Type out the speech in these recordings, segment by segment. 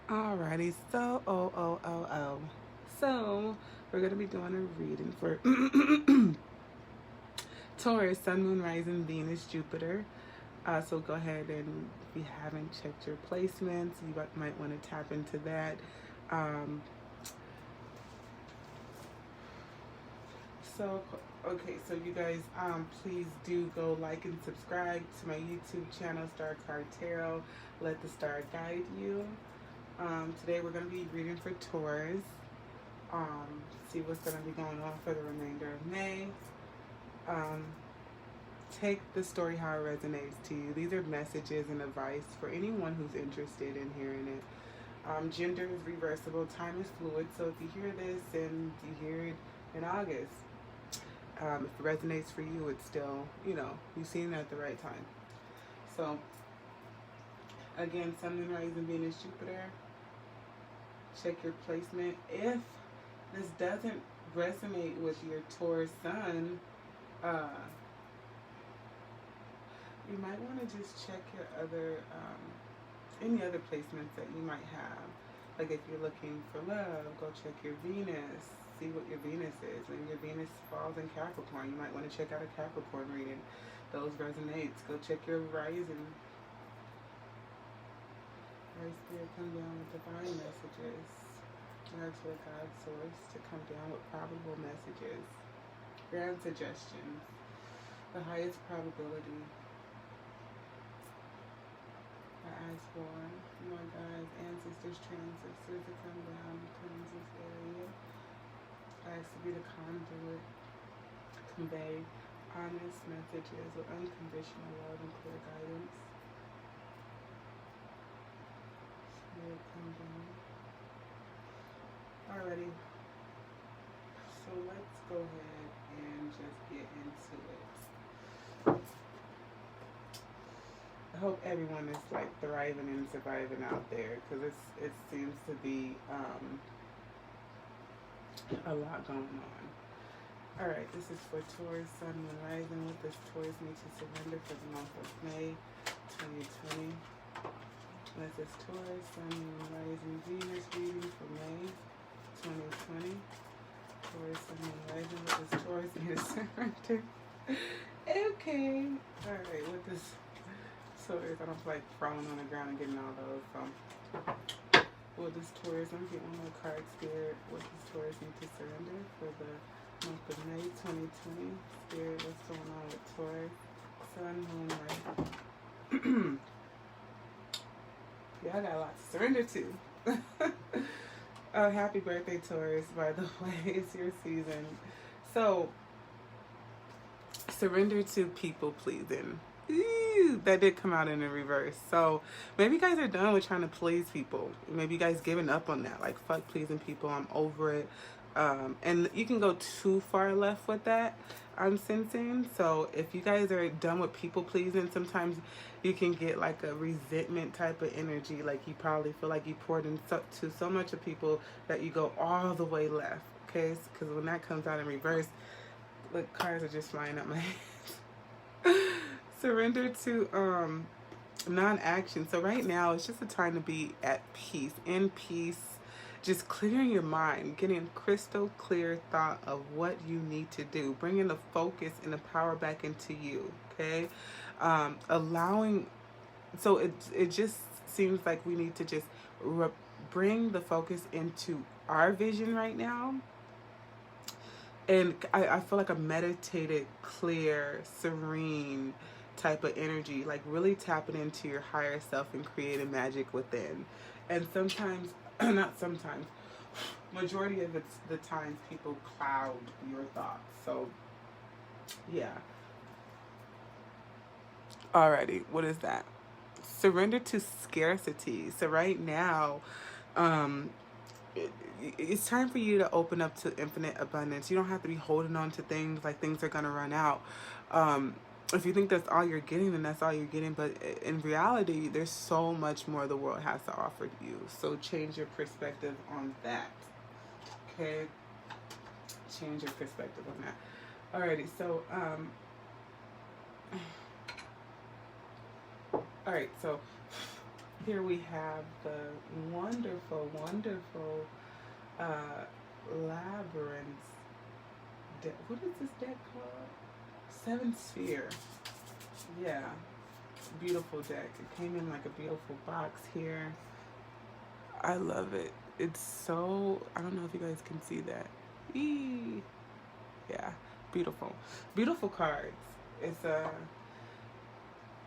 Alrighty, so we're gonna be doing a reading for Taurus, Sun, Moon, Rising, Venus, Jupiter. So go ahead and if you haven't checked your placements, you might want to tap into that. Um, so okay, so you guys, please do go like and subscribe to my YouTube channel, Star Card Tarot. Let the star guide you. Today we're going to be reading for Taurus. See what's going to be going on for the remainder of May. Um, take the story how it resonates to you. These are messages and advice for anyone who's interested in hearing it. Gender is reversible, time is fluid, so if you hear this and you hear it in August, if it resonates for you, it's still, you've seen it at the right time. So, again, Sun, Moon, Rising, Venus, Jupiter. Check your placement. If this doesn't resonate with your Taurus Sun, you might want to just check your other, any other placements that you might have. Like if you're looking for love, go check your Venus. See what your Venus is. When your Venus falls in Capricorn, you might want to check out a Capricorn reading. Those resonates. Go check your Rising. Right, Spirit, come down with divine messages. Ask for God's source to come down with probable messages. Grand suggestions. The highest probability. I ask for my guides, ancestors, transistors to come down and cleanse this area. I ask to be the conduit, convey honest messages with unconditional love and clear guidance. Spirit, come down. Alrighty, so let's go ahead and just get into it. I hope everyone is like thriving and surviving out there, because it seems to be a lot going on. Alright, this is for Taurus, Sun, Moon, Rising. What does Taurus need to surrender for the month of May 2020? This is Taurus, Sun, Moon, Rising, Venus reading for May 2020. Taurus, Sun, Moon, Rising. What does Taurus need to surrender? Okay. Alright, what does Taurus, I don't feel like crawling on the ground and getting all those. So, what does Taurus, I'm getting one more card, Spirit. What does Taurus need to surrender for the month of May 2020? Spirit, what's going on with Taurus? Sun, Moon, Rising. Yeah, I got a lot to surrender to. Oh, happy birthday, Taurus, by the way. It's your season. So, surrender to people pleasing. Ooh, that did come out in the reverse. So maybe you guys are done with trying to please people. Maybe you guys giving up on that. Like, fuck pleasing people. I'm over it. And you can go too far left with that, I'm sensing. So if you guys are done with people pleasing, sometimes you can get like a resentment type of energy. Like you probably feel like you poured into so much of people that you go all the way left. Okay? Because when that comes out in reverse, look, cards are just flying up my head. Surrender to non-action. So right now it's just a time to be at peace, in peace, just clearing your mind, getting crystal clear thought of what you need to do, bringing the focus and the power back into you. Okay, allowing. So it just seems like we need to just bring the focus into our vision right now. And I feel like a meditated, clear, serene type of energy, like really tapping into your higher self and creating magic within. And sometimes, not sometimes, majority of the times people cloud your thoughts. So, yeah. Alrighty, what is that? Surrender to scarcity. So right now, it's time for you to open up to infinite abundance. You don't have to be holding on to things like things are gonna run out. If you think that's all you're getting, then that's all you're getting. But in reality, there's so much more the world has to offer you. So change your perspective on that. Okay? Change your perspective on that. Alrighty, so alright, so Here we have the wonderful, wonderful Labyrinth deck. What is this deck called? Seven Sphere. Yeah, beautiful deck. It came in like a beautiful box here. I love it. It's so, I don't know if you guys can see that. Eee. Yeah, beautiful. Beautiful cards. It's a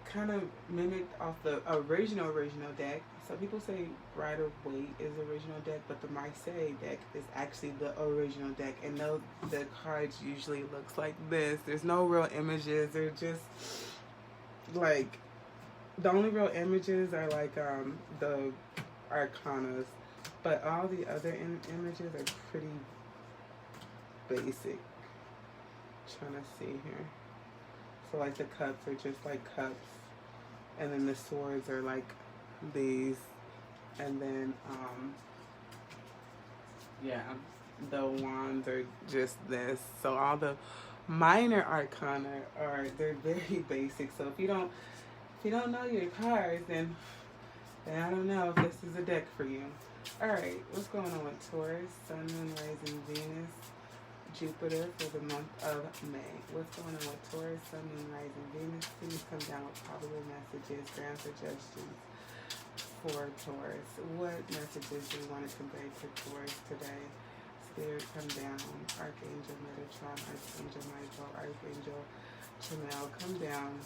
kind of mimicked off the original deck. So people say Rider Waite is the original deck, but the Marseille deck is actually the original deck. And no, the cards usually looks like this. There's no real images. They're just like, the only real images are like the arcanas, but all the other images are pretty basic. Trying to see here. So like the cups are just like cups, and then the swords are like these, and then yeah, the wands are just this. So all the minor arcana they're very basic. So if you don't know your cards, then I don't know if this is a deck for you. All right, what's going on with Taurus, Sun, Moon, Rising, Venus, Jupiter for the month of May? What's going on with Taurus, Sun, Moon, Rising, Venus? Please come down with probable messages, grand suggestions for Taurus. What messages do you want to convey to Taurus today? Spirit, come down. Archangel Metatron, Archangel Michael, Archangel Chanel, come down.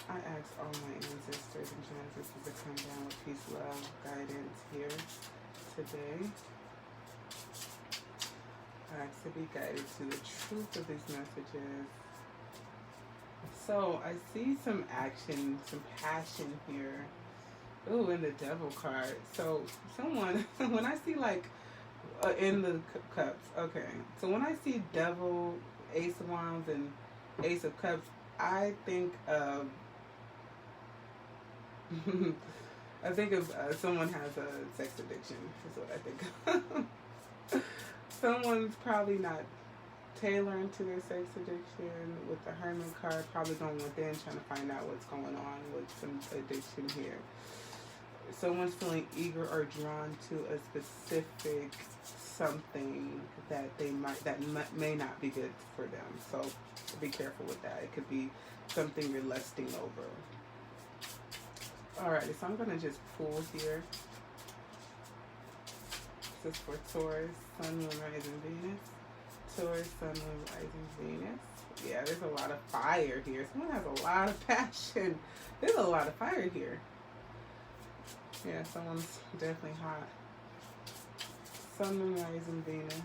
I ask all my ancestors and ancestors to come down with peace, love, guidance here today. I ask to be guided to the truth of these messages. So I see some action, some passion here. Ooh, in the Devil card. So someone, when I see like in the cups, okay. So when I see Devil, Ace of Wands, and Ace of Cups, I think of I think of someone has a sex addiction, is what I think of. Someone's probably not tailoring to their sex addiction. With the Hermit card, probably going within, trying to find out what's going on with some addiction here. Someone's feeling eager or drawn to a specific something that may not be good for them. So be careful with that. It could be something you're lusting over. Alrighty, so I'm going to just pull here. This is for Taurus, Sun, Moon, Rising, Venus. Taurus, Sun, Moon, Rising, Venus. Yeah, there's a lot of fire here. Someone has a lot of passion. There's a lot of fire here. Yeah, someone's definitely hot. Sun, Moon, Rising, Venus.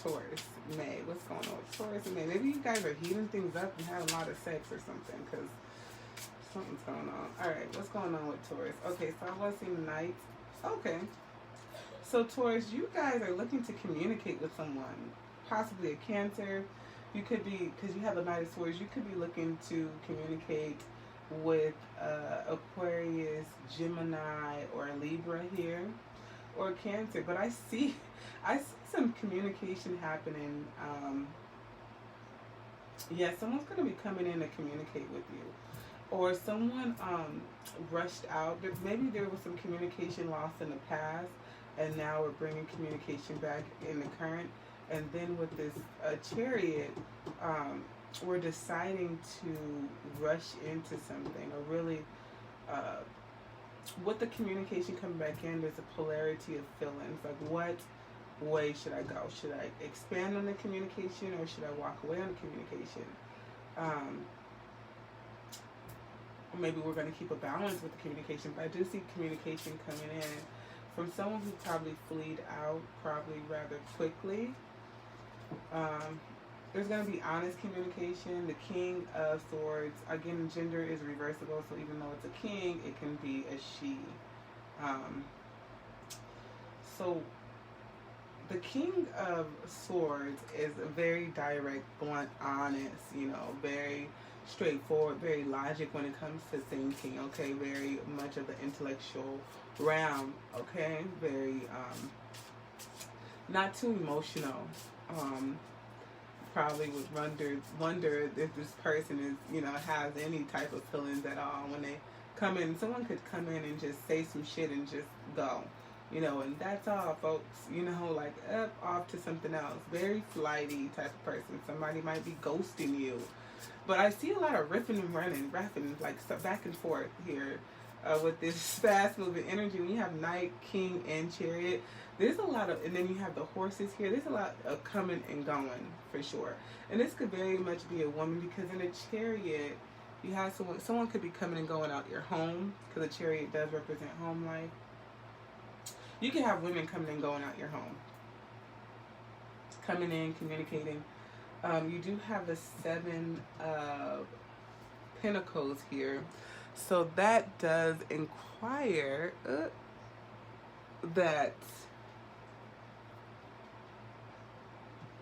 Taurus, May. What's going on with Taurus and May? Maybe you guys are heating things up and had a lot of sex or something, because something's going on. Alright, what's going on with Taurus? Okay, so I was seeing Knight. Okay. So Taurus, you guys are looking to communicate with someone. Possibly a Cancer. You could be, because you have the Knight of Swords, you could be looking to communicate with Aquarius, Gemini, or Libra here. Or Cancer. But I see some communication happening. Yeah, someone's going to be coming in to communicate with you. Or someone rushed out. Maybe there was some communication lost in the past, and now we're bringing communication back in the current. And then with this Chariot, we're deciding to rush into something, or really, with the communication coming back in, there's a polarity of feelings. Like, what way should I go? Should I expand on the communication, or should I walk away on the communication? Or maybe we're going to keep a balance with the communication, but I do see communication coming in from someone who probably fleed out probably rather quickly. There's going to be honest communication. The King of Swords, again, gender is reversible, so even though it's a king, it can be a she. So the King of Swords is very direct, blunt, honest, very straightforward, very logic when it comes to thinking, okay, very much of the intellectual realm, okay, very, not too emotional, probably would wonder if this person is, you know, has any type of feelings at all when they come in. Someone could come in and just say some shit and just go, you know, and that's all, folks. You know, like up off to something else. Very flighty type of person. Somebody might be ghosting you. But I see a lot of riffing and running, rapping, like stuff back and forth here with this fast moving energy. When you have Knight, King, and Chariot, there's a lot of, and then you have the horses here. There's a lot of coming and going for sure. And this could very much be a woman, because in a Chariot, you have someone could be coming and going out your home, because a Chariot does represent home life. You can have women coming and going out your home, coming in, communicating. You do have the 7 of Pentacles here, so that does inquire that,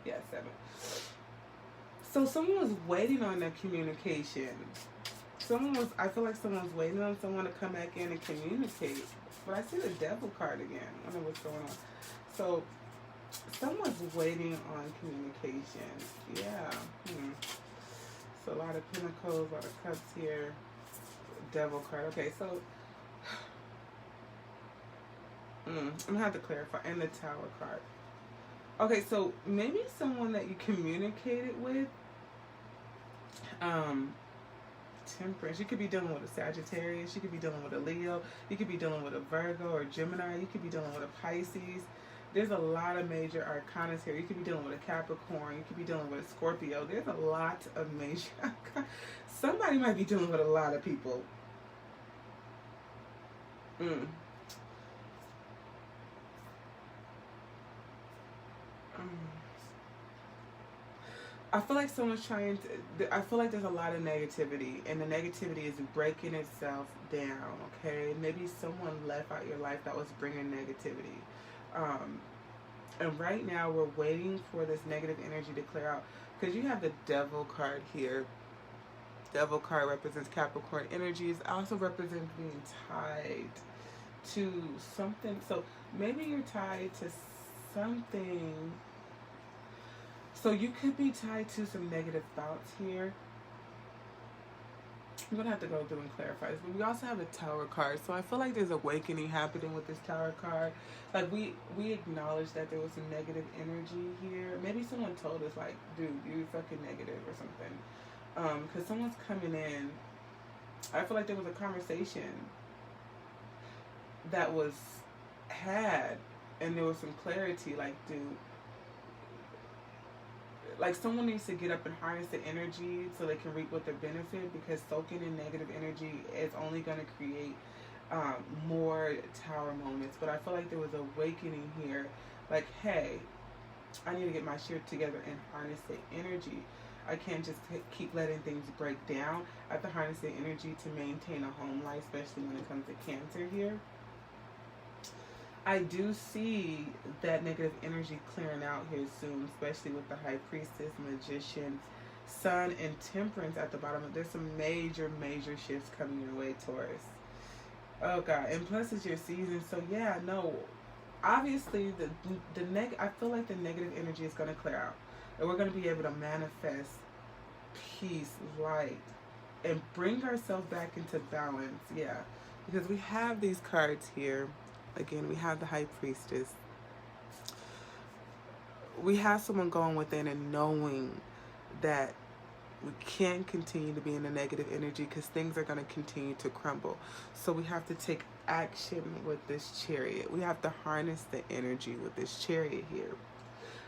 yeah, 7. So someone was waiting on that communication. I feel like someone's waiting on someone to come back in and communicate. But I see the Devil card again. I don't know what's going on. So someone's waiting on communication. Yeah. So a lot of Pentacles, a lot of Cups here. Devil card. Okay, so I'm gonna have to clarify. And the Tower card. Okay, so maybe someone that you communicated with, Temperance. You could be dealing with a Sagittarius. You could be dealing with a Leo. You could be dealing with a Virgo or Gemini. You could be dealing with a Pisces. There's a lot of major arcanas here. You could be dealing with a Capricorn. You could be dealing with a Scorpio. There's a lot of major somebody might be dealing with a lot of people. I feel like someone's trying to, I feel like there's a lot of negativity, and the negativity is breaking itself down, okay? Maybe someone left out your life that was bringing negativity. And right now we're waiting for this negative energy to clear out, because you have the Devil card here. Devil card represents Capricorn energies. It also represents being tied to something. So maybe you're tied to something. So you could be tied to some negative thoughts here. I'm going to have to go through and clarify this. But we also have a Tower card. So I feel like there's awakening happening with this Tower card. Like we acknowledge that there was some negative energy here. Maybe someone told us like, dude, you're fucking negative or something. Because someone's coming in. I feel like there was a conversation that was had. And there was some clarity. Like, dude. Like someone needs to get up and harness the energy so they can reap what their benefit, because soaking in negative energy is only going to create more Tower moments. But I feel like there was awakening here. Like, hey, I need to get my shit together and harness the energy. I can't just keep letting things break down. I have to harness the energy to maintain a home life, especially when it comes to Cancer here. I do see that negative energy clearing out here soon, especially with the High Priestess, Magician, Sun, and Temperance at the bottom. There's some major, major shifts coming your way, Taurus. Oh, God. And plus, it's your season. So, yeah, no. Obviously, I feel like the negative energy is going to clear out. And we're going to be able to manifest peace, light, and bring ourselves back into balance. Yeah. Because we have these cards here. Again, we have the High Priestess. We have someone going within and knowing that we can't continue to be in a negative energy, because things are going to continue to crumble. So we have to take action with this Chariot. We have to harness the energy with this Chariot here.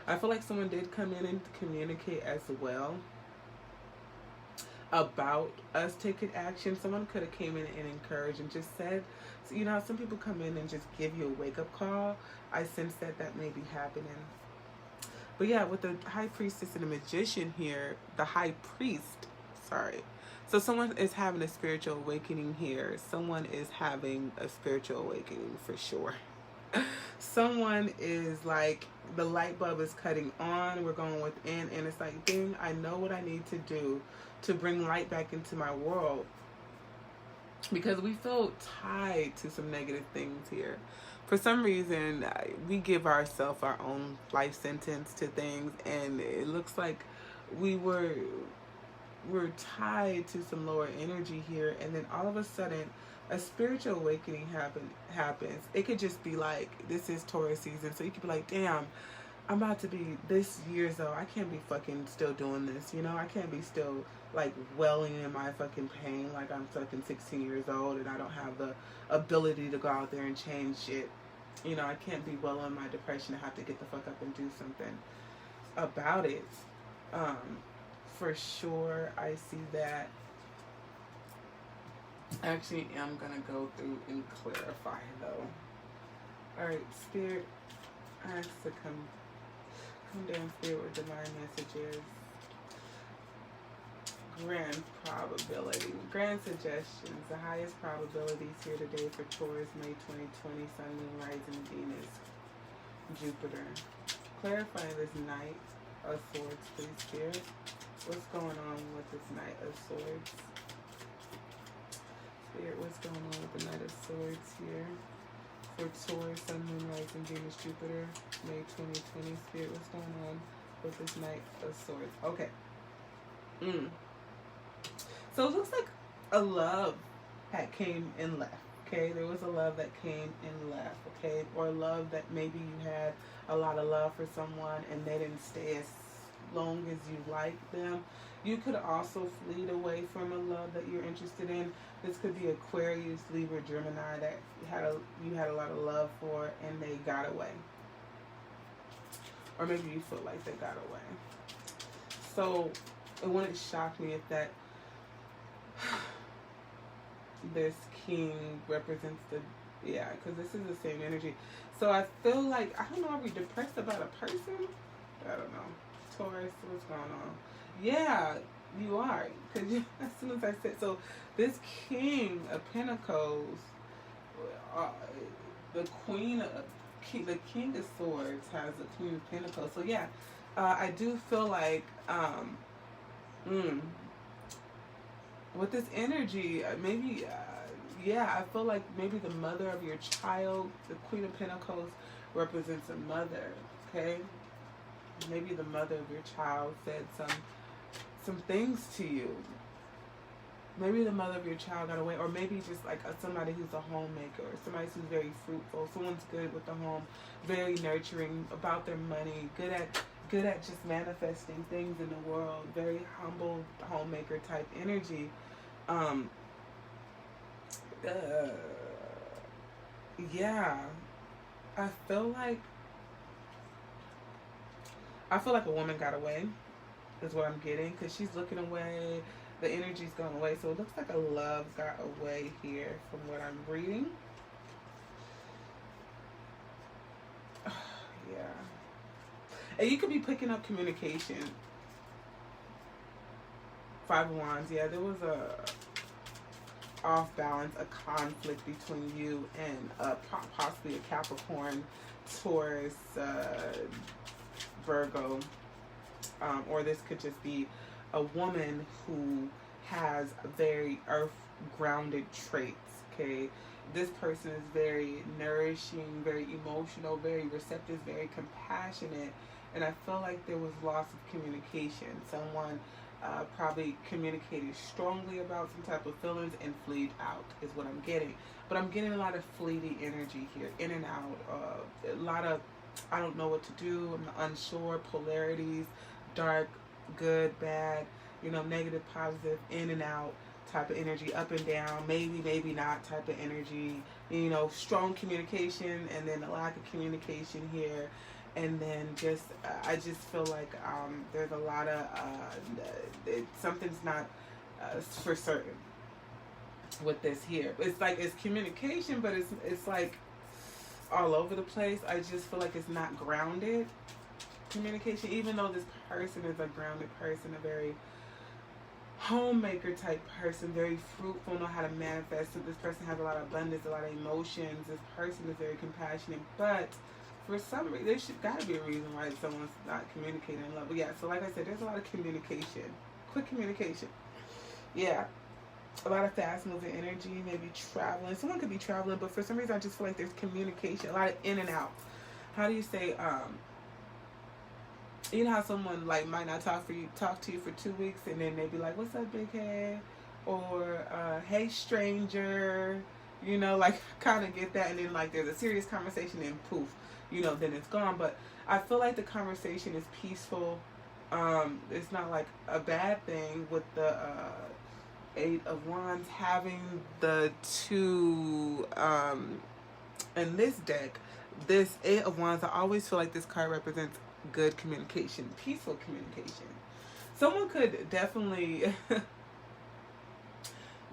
I feel like someone did come in and communicate as well about us taking action. Someone could have came in and encouraged and just said, you know, some people come in and just give you a wake-up call. I sense that may be happening. But yeah, with the High Priestess and the Magician here, the High Priest, sorry. So someone is having a spiritual awakening here. Someone is having a spiritual awakening for sure. Someone is like, the light bulb is cutting on. We're going within, and it's like, dang, I know what I need to do to bring light back into my world, because we feel tied to some negative things here. For some reason, we give ourselves our own life sentence to things, and it looks like we're tied to some lower energy here, and then all of a sudden a spiritual awakening happens. It could just be like, this is Taurus season, so you could be like, damn, I'm about to be this years old. I can't be fucking still doing this, you know? I can't be still like welling in my fucking pain like I'm fucking 16 years old and I don't have the ability to go out there and change shit. You know, I can't be welling in my depression. I have to get the fuck up and do something about it. For sure, I see that. Actually, I'm gonna go through and clarify though. Alright, Spirit, I ask to come down, Spirit, with divine messages. Grand probability. Grand suggestions. The highest probabilities here today for Taurus, May 2020, Sun, Moon, Rising, Venus, Jupiter. Clarifying this Knight of Swords, please, Spirit. What's going on with this Knight of Swords? Spirit, what's going on with the Knight of Swords here? For Taurus, Sun, Moon, Rising, Venus, Jupiter, May 2020. Spirit, what's going on with this Knight of Swords? Okay. So it looks like a love that came and left, okay? There was a love that came and left, okay? Or love that maybe you had a lot of love for someone and they didn't stay as long as you liked them. You could also flee away from a love that you're interested in. This could be Aquarius, Libra, Gemini that you had a lot of love for and they got away. Or maybe you feel like they got away. So it wouldn't shock me if that this king represents the, yeah, because this is the same energy. So I feel like, I don't know, are we depressed about a person? I don't know. Taurus, what's going on? Yeah, you are. Because as soon as I said, so this King of Pentacles, the King of Swords has the Queen of Pentacles. So yeah, I do feel like, with this energy, maybe, yeah, I feel like maybe the mother of your child, the Queen of Pentacles represents a mother, okay? Maybe the mother of your child said some things to you. Maybe the mother of your child got away, or maybe just like somebody who's a homemaker, or somebody who's very fruitful, someone's good with the home, very nurturing about their money, good at just manifesting things in the world, very humble homemaker type energy. Yeah, I feel like a woman got away is what I'm getting, because she's looking away, the energy's going away, so it looks like a love got away here from what I'm reading. Yeah. And you could be picking up communication. Five of Wands, yeah, there was a off balance, a conflict between you and possibly a Capricorn, Taurus, Virgo, or this could just be a woman who has very earth grounded traits, okay? This person is very nourishing, very emotional, very receptive, very compassionate, and I feel like there was loss of communication. Someone probably communicated strongly about some type of feelings and fleed out is what I'm getting. But I'm getting a lot of fleety energy here, in and out, a lot of I don't know what to do, I'm unsure, polarities, dark, good, bad, you know, negative, positive, in and out type of energy, up and down, maybe, maybe not type of energy, you know, strong communication and then a lack of communication here. And then just, I just feel like there's a lot of, something's not for certain with this here. It's like, it's communication, but it's like all over the place. I just feel like it's not grounded communication, even though this person is a grounded person, a very homemaker type person, very fruitful, know how to manifest. So this person has a lot of abundance, a lot of emotions. This person is very compassionate, but for some reason, there should gotta be a reason why someone's not communicating in love. But yeah, so like I said, there's a lot of communication, quick communication. Yeah, a lot of fast moving energy, maybe traveling. Someone could be traveling, but for some reason, I just feel like there's communication, a lot of in and out. How do you say, You know how someone like might not talk to you for 2 weeks, and then they be like, "What's up, big head?" or "Hey, stranger." You know, like kind of get that, and then like there's a serious conversation, and poof, you know, then it's gone. But I feel like the conversation is peaceful. It's not like a bad thing with the Eight of Wands having the two in this deck. This Eight of Wands, I always feel like this card represents good communication, peaceful communication. Someone could definitely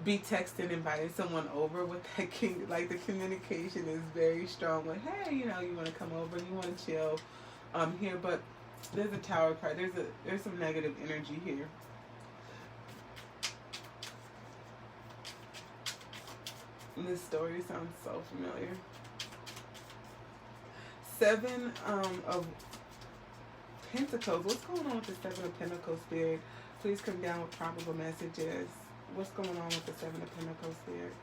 be texting, inviting someone over with that king. Like the communication is very strong. With, hey, you know, you want to come over, you want to chill here, but there's a Tower card. There's some negative energy here. And this story sounds so familiar. Seven of Pentacles. What's going on with the Seven of Pentacles, Spirit? Please come down with probable messages. What's going on with the Seven of Pentacles, Spirit?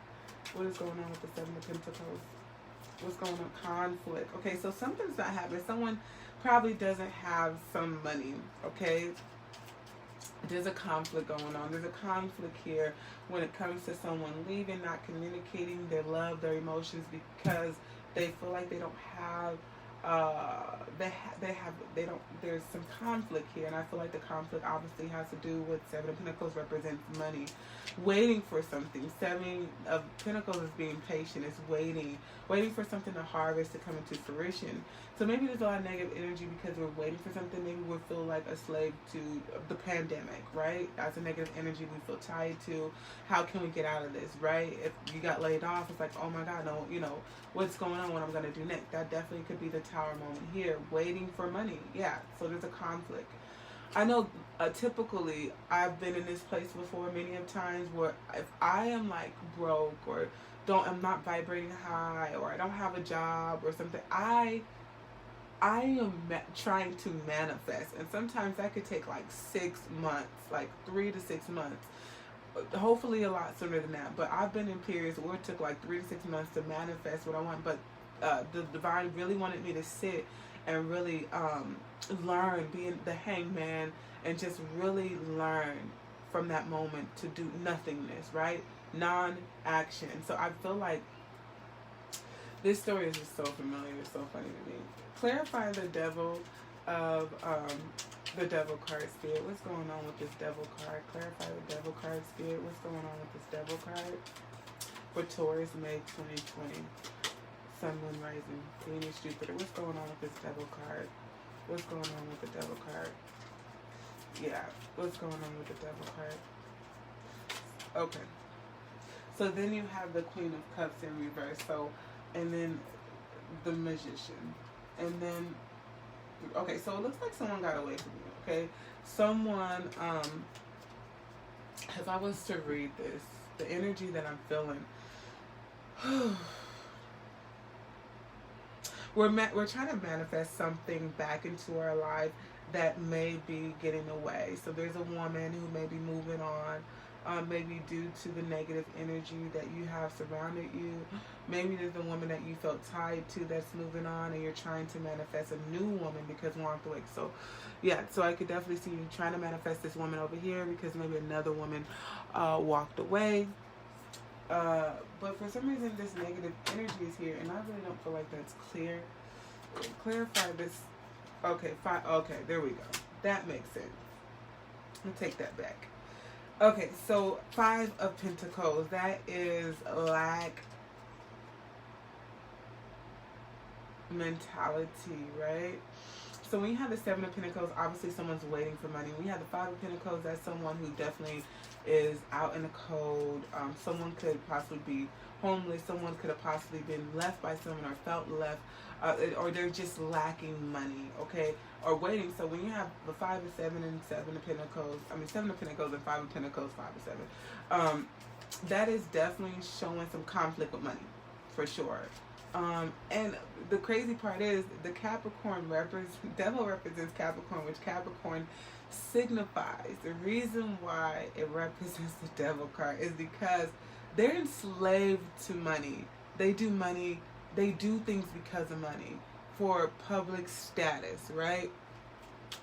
What is going on with the Seven of Pentacles? What's going on? Conflict. Okay, so something's not happening. Someone probably doesn't have some money, okay? There's a conflict going on. There's a conflict here when it comes to someone leaving, not communicating their love, their emotions, because they feel like they don't have there's some conflict here, and I feel like the conflict obviously has to do with Seven of Pentacles represents money, waiting for something. Seven of Pentacles is being patient, it's waiting for something to harvest, to come into fruition. So maybe there's a lot of negative energy because we're waiting for something. Maybe we feel like a slave to the pandemic, right? That's a negative energy we feel tied to. How can we get out of this, right? If you got laid off, it's like, oh my God, no, you know, what's going on, what I'm going to do next? That definitely could be the Tower moment here, waiting for money. Yeah, so there's a conflict. I know typically I've been in this place before many of times where if I am like broke or I'm not vibrating high or I don't have a job or something, I am trying to manifest, and sometimes that could take like 6 months, like 3 to 6 months. Hopefully a lot sooner than that, but I've been in periods where it took like 3 to 6 months to manifest what I want. But the divine really wanted me to sit and really learn, being the hangman, and just really learn from that moment to do nothingness, right? Non-action. So I feel like this story is just so familiar. It's so funny to me. Clarify the devil of the devil card, Spirit. What's going on with this devil card? Clarify the devil card, Spirit. What's going on with this devil card? For Taurus, May 2020. Sun, Moon, Rising, Venus, Jupiter. What's going on with this devil card? What's going on with the devil card? Yeah, what's going on with the devil card? Okay. So then you have the Queen of Cups in reverse. So, and then the Magician. And then, okay, so it looks like someone got away from you, okay? Someone, if I was to read this, the energy that I'm feeling, we're trying to manifest something back into our life that may be getting away. So there's a woman who may be moving on, maybe due to the negative energy that you have surrounded you. Maybe there's a woman that you felt tied to that's moving on, and you're trying to manifest a new woman because one walked away. So yeah, so I could definitely see you trying to manifest this woman over here because maybe another woman walked away. But for some reason this negative energy is here, and I really don't feel like that's clear. Clarify this. Okay, fine. Okay, there we go. That makes sense. I'll take that back. Okay, so 5 of Pentacles. That is lack mentality, right? So when you have the 7 of Pentacles, obviously someone's waiting for money. When you have the 5 of Pentacles, that's someone who definitely is out in the cold. Someone could possibly be homeless. Someone could have possibly been left by someone or felt left, or they're just lacking money, okay? Or waiting. So when you have the 5 of 7 and 7 of Pentacles, 7 of Pentacles and 5 of Pentacles, 5 of 7, that is definitely showing some conflict with money, for sure. And the crazy part is the Capricorn devil represents Capricorn, which Capricorn signifies. The reason why it represents the devil card is because they're enslaved to money. They do things because of money, for public status, right?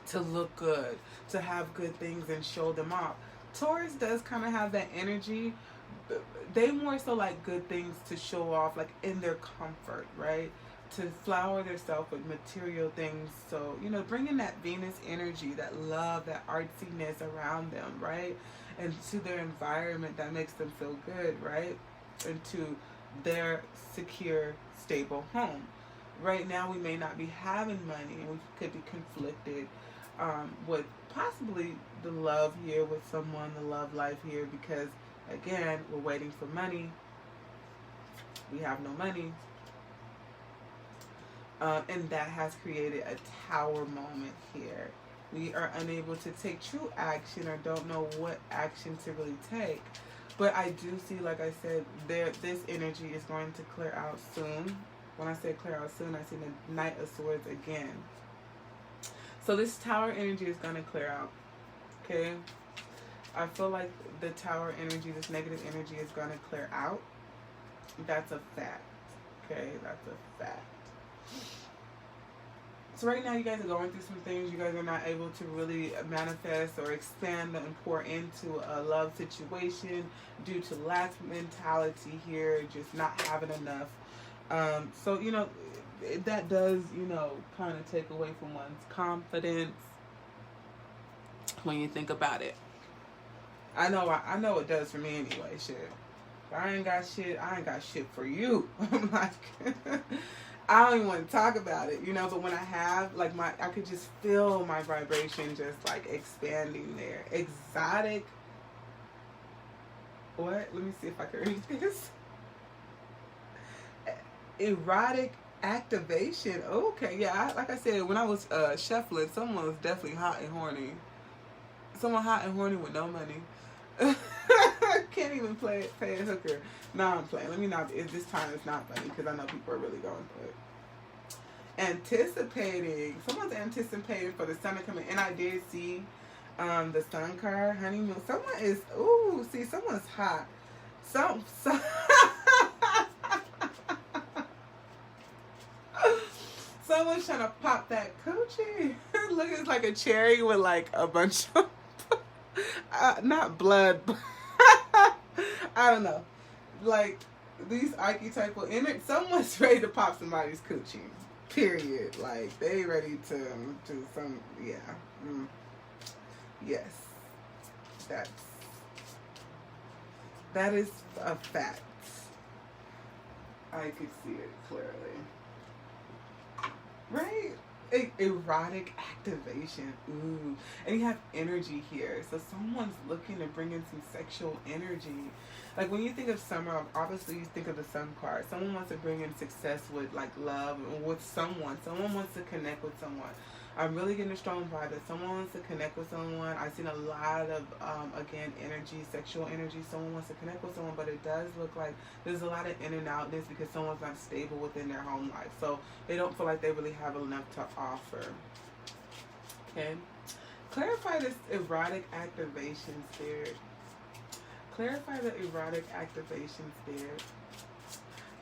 to look good, to have good things and show them off. Taurus does kind of have that energy. They more so like good things to show off, like in their comfort, right? To flower themselves with material things. So, you know, bringing that Venus energy, that love, that artsiness around them, right? And to their environment that makes them feel good, right? And to their secure, stable home. Right now, we may not be having money, and we could be conflicted with possibly the love here with someone, the love life here, because again, we're waiting for money. We have no money. And that has created a tower moment here. We are unable to take true action or don't know what action to really take. But I do see, like I said, this energy is going to clear out soon. When I say clear out soon, I see the Knight of Swords again. So this tower energy is going to clear out. Okay? I feel like the tower energy, this negative energy, is going to clear out. That's a fact. Okay? That's a fact. So right now you guys are going through some things. You guys are not able to really manifest or expand and pour into a love situation due to lack mentality here, just not having enough. So, you know, that does, you know, kind of take away from one's confidence when you think about it. I know it does for me anyway, shit. If I ain't got shit for you. I'm like, I don't even want to talk about it, you know, but when I have, like, I could just feel my vibration just, like, expanding there. Exotic, what? Let me see if I can read this. Erotic activation. Okay, yeah, like I said, when I was shuffling, someone was definitely hot and horny. Someone hot and horny with no money. Can't even pay a hooker. No, I'm playing. Let me not. This time it's not funny because I know people are really going through it. Anticipating. Someone's anticipating for the sun to come in. And I did see the sun card, honeymoon. Someone is. Ooh, see, someone's hot. Someone's trying to pop that coochie. Look, it's like a cherry with like a bunch of not blood, but I don't know. Like these archetypal image, someone's ready to pop somebody's coochie. Period. Like they ready to do some. Yeah. Yes. That is a fact. I could see it clearly. Right? Erotic activation. Ooh. And you have energy here. So someone's looking to bring in some sexual energy. Like when you think of summer, obviously you think of the sun card. Someone wants to bring in success with like love and with someone. Someone wants to connect with someone. I'm really getting a strong vibe that someone wants to connect with someone. I've seen a lot of, again, energy, sexual energy. Someone wants to connect with someone, but it does look like there's a lot of in and outness because someone's not stable within their home life. So they don't feel like they really have enough to offer. Okay? Clarify this erotic activation, Spirit. Clarify the erotic activation, Spirit.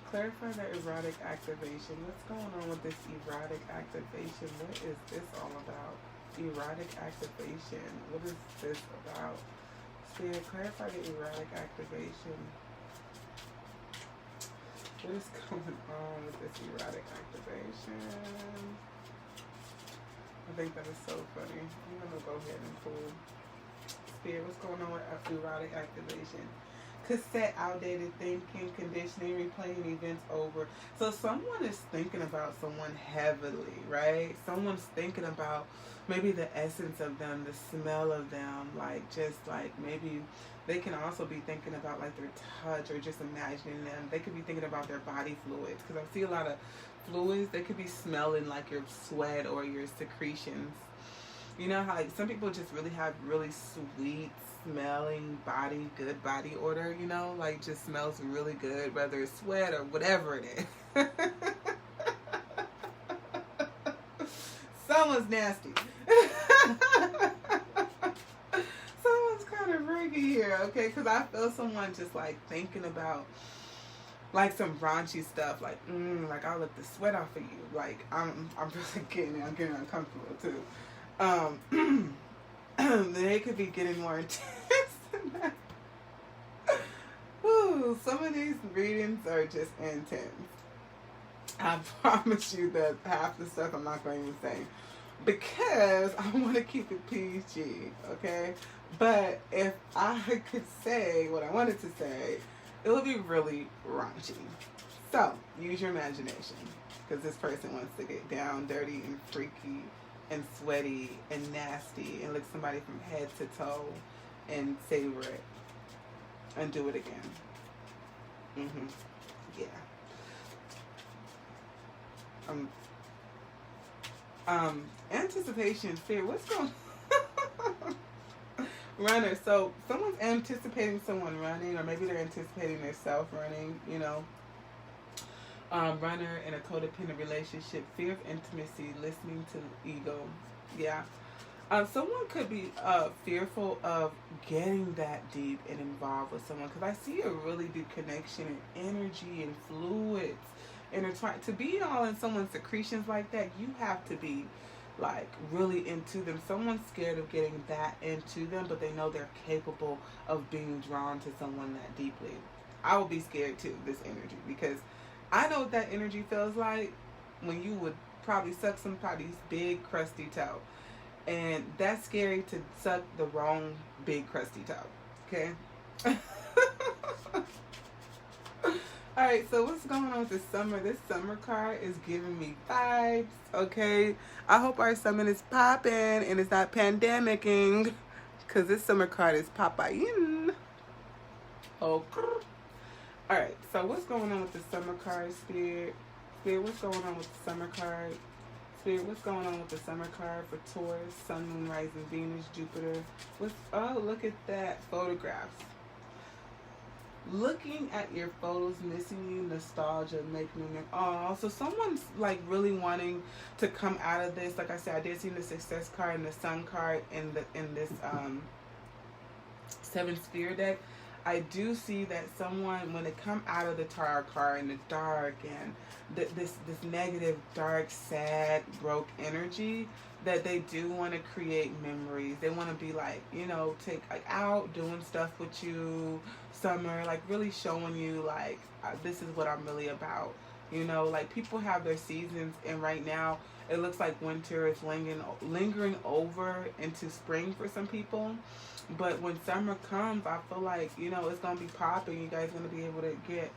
Clarify the erotic activation. What's going on with this erotic activation? What is this all about? Erotic activation. What is this about? Spirit, clarify the erotic activation. What is going on with this erotic activation? I think that is so funny. I'm going to go ahead and pull. Spirit, what's going on with erotic activation? Cassette, outdated thinking, conditioning, replaying events over. So someone is thinking about someone heavily, right? Someone's thinking about maybe the essence of them, the smell of them, like just like maybe they can also be thinking about like their touch or just imagining them. They could be thinking about their body fluids because I see a lot of fluids. They could be smelling like your sweat or your secretions. You know how like some people just really have really sweet smelling body, good body odor, you know, like just smells really good, whether it's sweat or whatever it is. Someone's nasty. Someone's kind of freaky here, okay, because I feel someone just like thinking about like some raunchy stuff, like like I'll lick the sweat off of you, like I'm really getting uncomfortable too. They could be getting more intense than that. Ooh, some of these readings are just intense. I promise you that half the stuff I'm not going to even say because I want to keep it PG, okay? But if I could say what I wanted to say, it would be really raunchy. So, use your imagination because this person wants to get down, dirty, and freaky, and sweaty, and nasty, and lick somebody from head to toe, and savor it, and do it again. Yeah. Anticipation, fear. What's going on? Runner. So someone's anticipating someone running, or maybe they're anticipating themselves running, you know. Runner in a codependent relationship, fear of intimacy, listening to ego. Yeah. Someone could be fearful of getting that deep and involved with someone because I see a really deep connection and energy and fluids intertwined. To be all in someone's secretions like that, you have to be like really into them. Someone's scared of getting that into them, but they know they're capable of being drawn to someone that deeply. I would be scared too, this energy, because I know what that energy feels like when you would probably suck somebody's big crusty toe. And that's scary to suck the wrong big crusty toe. Okay? Alright, so what's going on with the summer? This summer card is giving me vibes. Okay? I hope our summer is popping and it's not pandemicing. Because this summer card is popping. Okay. Alright, so what's going on with the summer card, Spirit? Spirit, what's going on with the summer card? Spirit, what's going on with the summer card for Taurus, Sun, Moon, Rising, Venus, Jupiter? Oh, look at that. Photographs. Looking at your photos, missing you, nostalgia, making me, oh, so someone's like really wanting to come out of this. Like I said, I did see the success card and the sun card in this seven sphere deck. I do see that someone, when they come out of the tarot card in the dark and this negative, dark, sad, broke energy, that they do want to create memories. They want to be like, you know, take like out doing stuff with you, summer, like really showing you like this is what I'm really about. You know, like people have their seasons, and right now it looks like winter is lingering over into spring for some people. But when summer comes, I feel like, you know, it's gonna be popping. You guys are gonna be able to get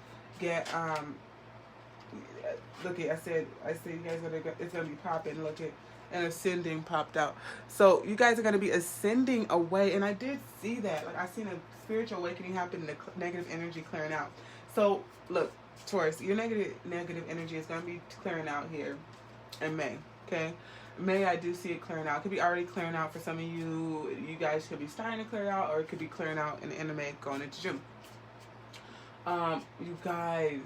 look at, I said you guys it's gonna be popping. Look at, and ascending popped out. So you guys are gonna be ascending away, and I did see that. Like I seen a spiritual awakening happen, the negative energy clearing out. So look, Taurus, your negative energy is gonna be clearing out here in May. Okay. May, I do see it clearing out. It could be already clearing out for some of you. You guys could be starting to clear out, or it could be clearing out in the end of May going into June. You guys,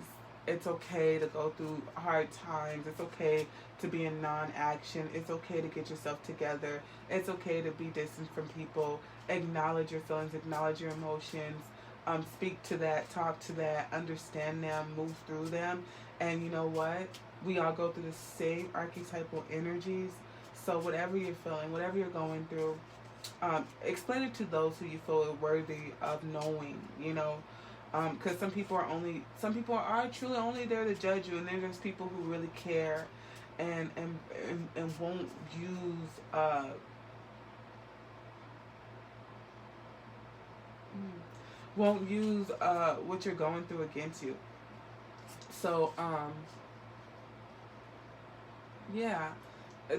it's okay to go through hard times. It's okay to be in non-action. It's okay to get yourself together. It's okay to be distant from people. Acknowledge your feelings. Acknowledge your emotions. Speak to that. Talk to that. Understand them. Move through them. And you know what? We all go through the same archetypal energies. So whatever you're feeling, whatever you're going through, explain it to those who you feel are worthy of knowing, you know. Because some people are truly only there to judge you, and then there's people who really care and won't use what you're going through against you. So yeah,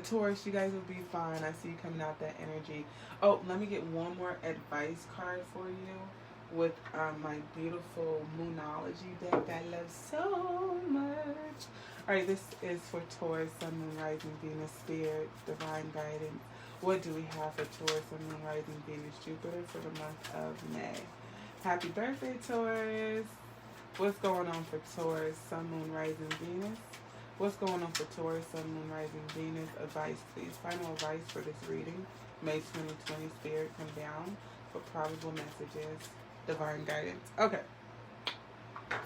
Taurus, you guys will be fine. I see you coming out that energy. Oh, let me get one more advice card for you with my beautiful Moonology deck that I love so much. Alright, this is for Taurus, Sun, Moon, Rising, Venus, Spirit, Divine Guidance. What do we have for Taurus, Sun, Moon, Rising, Venus, Jupiter for the month of May? Happy birthday, Taurus. What's going on for Taurus, Sun, Moon, Rising, Venus? What's going on for Taurus, Sun, Moon, Rising, Venus? Advice, please. Final advice for this reading. May 2020, Spirit, come down for probable messages. Divine Guidance. Okay.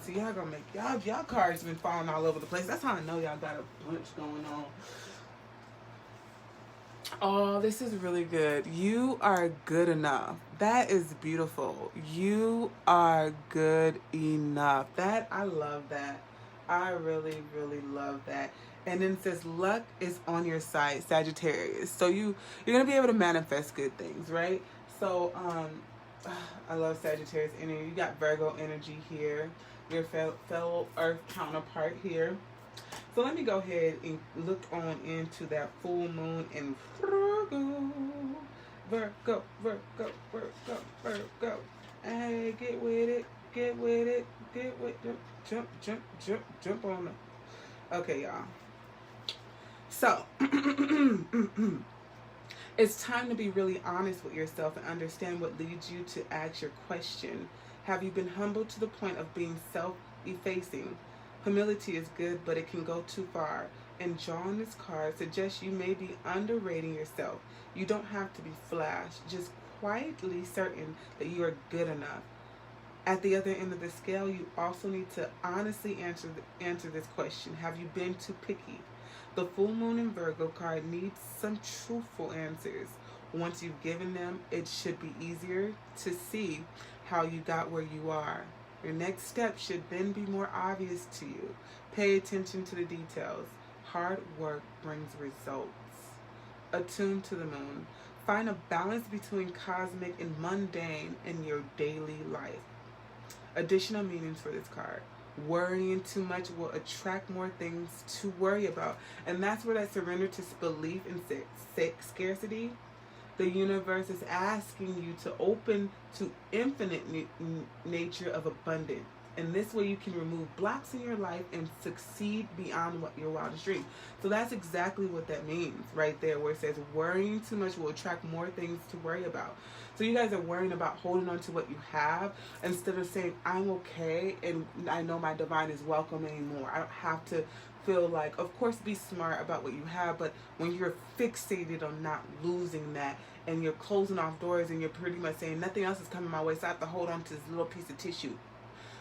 So y'all gonna make y'all cards been falling all over the place. That's how I know y'all got a bunch going on. Oh, this is really good. You are good enough. That is beautiful. You are good enough. That, I love that. I really, really love that. And then it says luck is on your side, Sagittarius. So you're gonna be able to manifest good things, right? So I love Sagittarius energy. You got Virgo energy here. Your fellow Earth counterpart here. So let me go ahead and look on into that full moon in Virgo. Virgo, Virgo, Virgo, Virgo. Hey, get with it, get with it, get with it. Jump, jump, jump, jump on it. Okay, y'all. So, it's time to be really honest with yourself and understand what leads you to ask your question. Have you been humbled to the point of being self-effacing? Humility is good, but it can go too far. And drawing this card suggests you may be underrating yourself. You don't have to be flash, just quietly certain that you are good enough. At the other end of the scale, you also need to honestly answer this question. Have you been too picky? The full moon in Virgo card needs some truthful answers. Once you've given them, it should be easier to see how you got where you are. Your next step should then be more obvious to you. Pay attention to the details. Hard work brings results. Attune to the moon. Find a balance between cosmic and mundane in your daily life. Additional meanings for this card. Worrying too much will attract more things to worry about. And that's where that surrender to belief in scarcity. The universe is asking you to open to infinite nature of abundance. And this way you can remove blocks in your life and succeed beyond what your wildest dream. So that's exactly what that means right there, where it says worrying too much will attract more things to worry about. So you guys are worrying about holding on to what you have instead of saying, I'm okay and I know my divine is welcome anymore. I don't have to feel like, of course, be smart about what you have, but when you're fixated on not losing that and you're closing off doors and you're pretty much saying nothing else is coming my way, so I have to hold on to this little piece of tissue.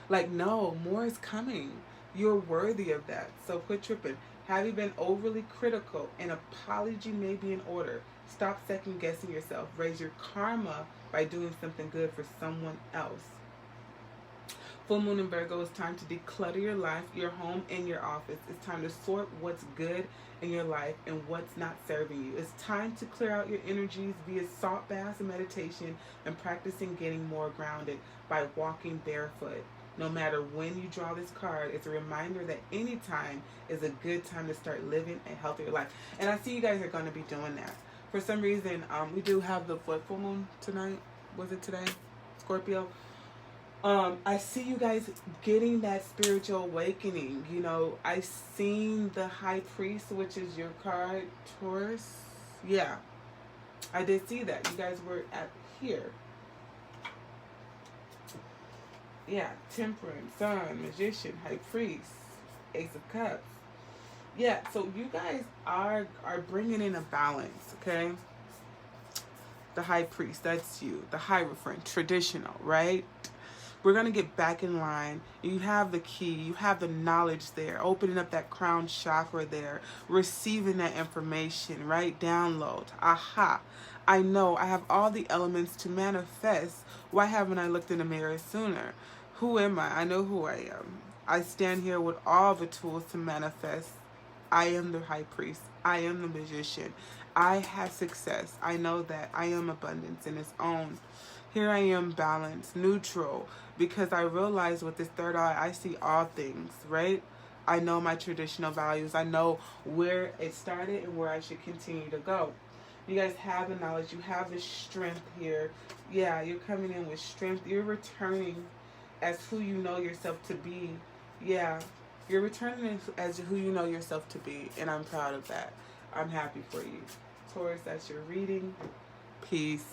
Like, no, more is coming. You're worthy of that. So quit tripping. Have you been overly critical? An apology may be in order. Stop second guessing yourself. Raise your karma by doing something good for someone else. Full moon in Virgo, it's time to declutter your life, your home, and your office. It's time to sort what's good in your life and what's not serving you. It's time to clear out your energies via salt baths and meditation and practicing getting more grounded by walking barefoot. No matter when you draw this card, it's a reminder that any time is a good time to start living a healthier life. And I see you guys are going to be doing that. For some reason, we do have the full moon tonight. Was it today? Scorpio. I see you guys getting that spiritual awakening. You know, I seen the High Priest, which is your card, Taurus. Yeah, I did see that. You guys were at here. Yeah, Temperance, Sun, Magician, High Priest, Ace of Cups. Yeah, so you guys are bringing in a balance, okay? The High Priest, that's you. The Hierophant, traditional, right? We're going to get back in line. You have the key. You have the knowledge there. Opening up that crown chakra there. Receiving that information, right? Download. Aha. I know. I have all the elements to manifest. Why haven't I looked in the mirror sooner? Who am I? I know who I am. I stand here with all the tools to manifest. I am the High Priest. I am the Magician. I have success. I know that. I am abundance in its own. Here I am, balanced, neutral, because I realize with this third eye, I see all things, right? I know my traditional values. I know where it started and where I should continue to go. You guys have the knowledge. You have the strength here. Yeah, you're coming in with strength. You're returning as who you know yourself to be. Yeah, you're returning as who you know yourself to be, and I'm proud of that. I'm happy for you. Taurus, that's your reading. Peace.